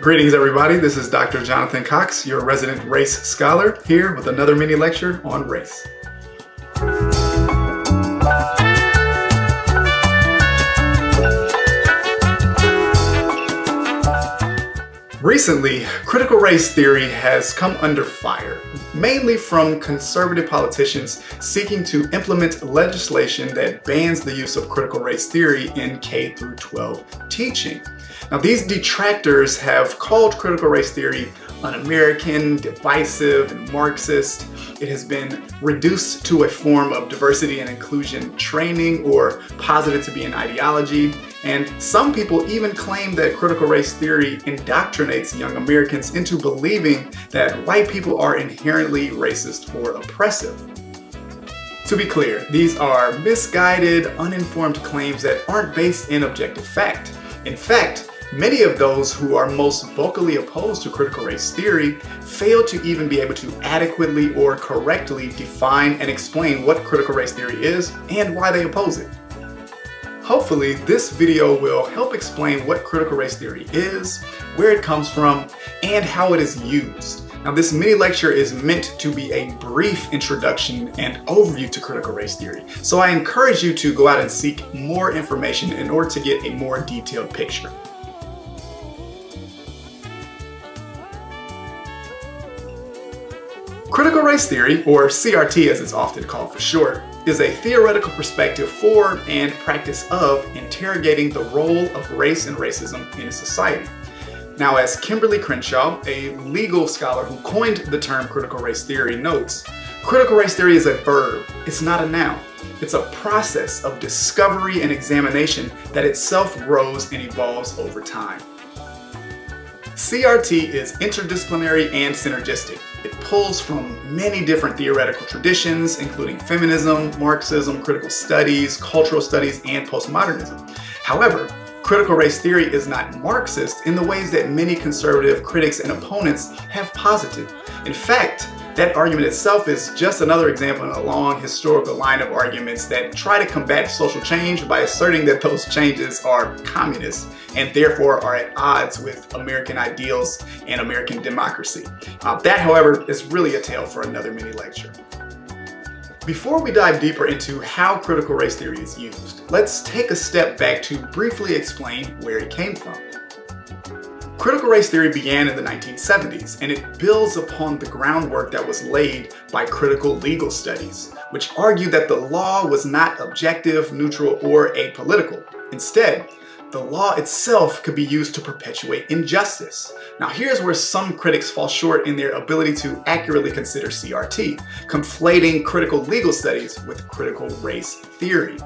Greetings everybody, this is Dr. Jonathan Cox, your resident race scholar, here with another mini lecture on race. Recently, critical race theory has come under fire, mainly from conservative politicians seeking to implement legislation that bans the use of critical race theory in K-12 teaching. Now, these detractors have called critical race theory un-American, divisive, and Marxist. It has been reduced to a form of diversity and inclusion training or posited to be an ideology. And some people even claim that critical race theory indoctrinates young Americans into believing that white people are inherently racist or oppressive. To be clear, these are misguided, uninformed claims that aren't based in objective fact. In fact, many of those who are most vocally opposed to critical race theory fail to even be able to adequately or correctly define and explain what critical race theory is and why they oppose it. Hopefully, this video will help explain what critical race theory is, where it comes from, and how it is used. Now, this mini lecture is meant to be a brief introduction and overview to critical race theory, so I encourage you to go out and seek more information in order to get a more detailed picture. Critical race theory, or CRT as it's often called for short, is a theoretical perspective for and practice of interrogating the role of race and racism in society. Now, as Kimberly Crenshaw, a legal scholar who coined the term critical race theory, notes, critical race theory is a verb, it's not a noun. It's a process of discovery and examination that itself grows and evolves over time. CRT is interdisciplinary and synergistic. It pulls from many different theoretical traditions, including feminism, Marxism, critical studies, cultural studies, and postmodernism. However, critical race theory is not Marxist in the ways that many conservative critics and opponents have posited. In fact, that argument itself is just another example in a long historical line of arguments that try to combat social change by asserting that those changes are communist and therefore are at odds with American ideals and American democracy. That, however, is really a tale for another mini lecture. Before we dive deeper into how critical race theory is used, let's take a step back to briefly explain where it came from. Critical race theory began in the 1970s, and it builds upon the groundwork that was laid by critical legal studies, which argued that the law was not objective, neutral, or apolitical. Instead, the law itself could be used to perpetuate injustice. Now, here's where some critics fall short in their ability to accurately consider CRT, conflating critical legal studies with critical race theory.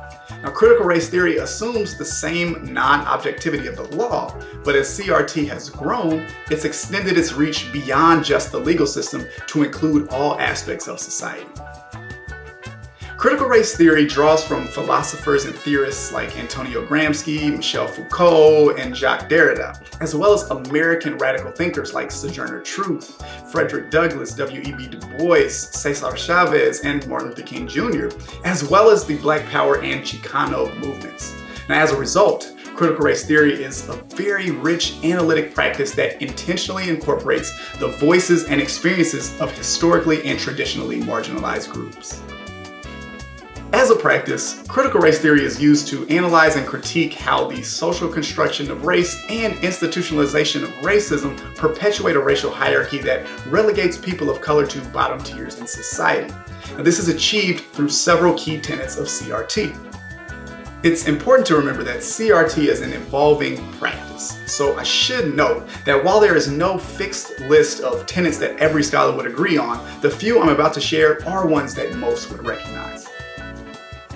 Now, critical race theory assumes the same non-objectivity of the law, but as CRT has grown, it's extended its reach beyond just the legal system to include all aspects of society. Critical race theory draws from philosophers and theorists like Antonio Gramsci, Michel Foucault, and Jacques Derrida, as well as American radical thinkers like Sojourner Truth, Frederick Douglass, W.E.B. Du Bois, Cesar Chavez, and Martin Luther King Jr., as well as the Black Power and Chicano movements. Now, as a result, critical race theory is a very rich analytic practice that intentionally incorporates the voices and experiences of historically and traditionally marginalized groups. As a practice, critical race theory is used to analyze and critique how the social construction of race and institutionalization of racism perpetuate a racial hierarchy that relegates people of color to bottom tiers in society. Now, this is achieved through several key tenets of CRT. It's important to remember that CRT is an evolving practice, so I should note that while there is no fixed list of tenets that every scholar would agree on, the few I'm about to share are ones that most would recognize.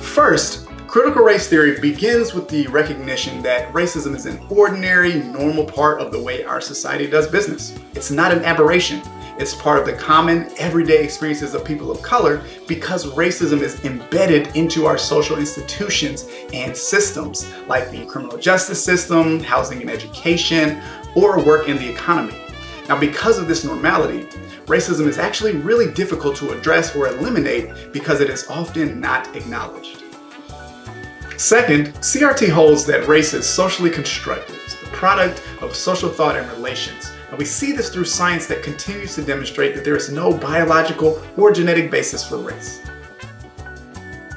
First, critical race theory begins with the recognition that racism is an ordinary, normal part of the way our society does business. It's not an aberration. It's part of the common, everyday experiences of people of color because racism is embedded into our social institutions and systems like the criminal justice system, housing and education, or work in the economy. Now, because of this normality, racism is actually really difficult to address or eliminate because it is often not acknowledged. Second, CRT holds that race is socially constructed, it's the product of social thought and relations, And we see this through science that continues to demonstrate that there is no biological or genetic basis for race.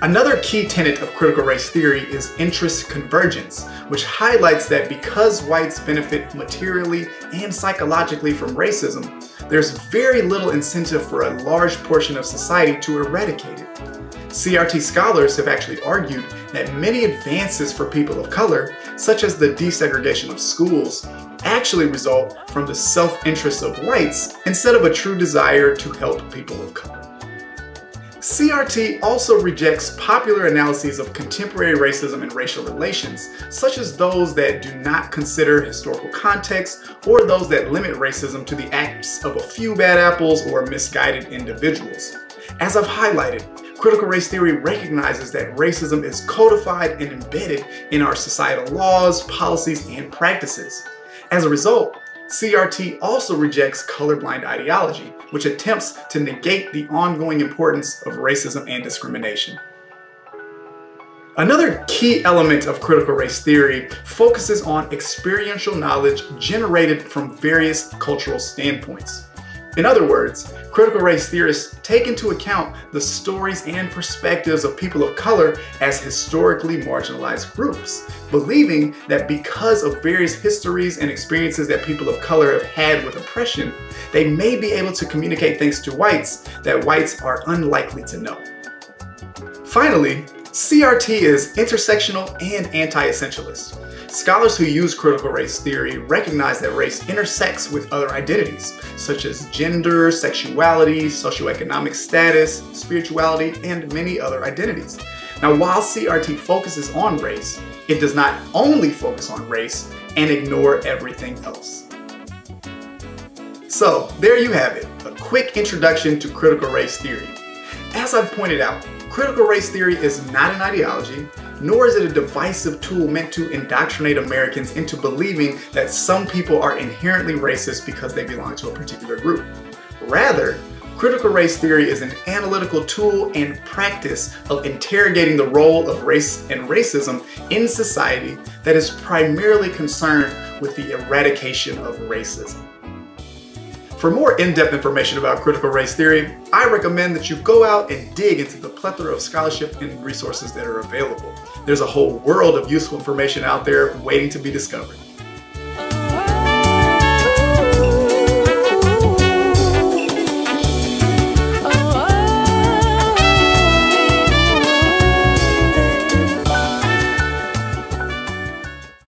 Another key tenet of critical race theory is interest convergence, which highlights that because whites benefit materially and psychologically from racism, there's very little incentive for a large portion of society to eradicate it. CRT scholars have actually argued that many advances for people of color, such as the desegregation of schools, actually result from the self-interest of whites instead of a true desire to help people of color. CRT also rejects popular analyses of contemporary racism and racial relations, such as those that do not consider historical context or those that limit racism to the acts of a few bad apples or misguided individuals. As I've highlighted, critical race theory recognizes that racism is codified and embedded in our societal laws, policies, and practices. As a result, CRT also rejects colorblind ideology, which attempts to negate the ongoing importance of racism and discrimination. Another key element of critical race theory focuses on experiential knowledge generated from various cultural standpoints. In other words, critical race theorists take into account the stories and perspectives of people of color as historically marginalized groups, believing that because of various histories and experiences that people of color have had with oppression, they may be able to communicate things to whites that whites are unlikely to know. Finally, CRT is intersectional and anti-essentialist. Scholars who use critical race theory recognize that race intersects with other identities, such as gender, sexuality, socioeconomic status, spirituality, and many other identities. Now, while CRT focuses on race, it does not only focus on race and ignore everything else. So, there you have it, a quick introduction to critical race theory. As I've pointed out, critical race theory is not an ideology, nor is it a divisive tool meant to indoctrinate Americans into believing that some people are inherently racist because they belong to a particular group. Rather, critical race theory is an analytical tool and practice of interrogating the role of race and racism in society that is primarily concerned with the eradication of racism. For more in-depth information about critical race theory, I recommend that you go out and dig into the plethora of scholarship and resources that are available. There's a whole world of useful information out there waiting to be discovered.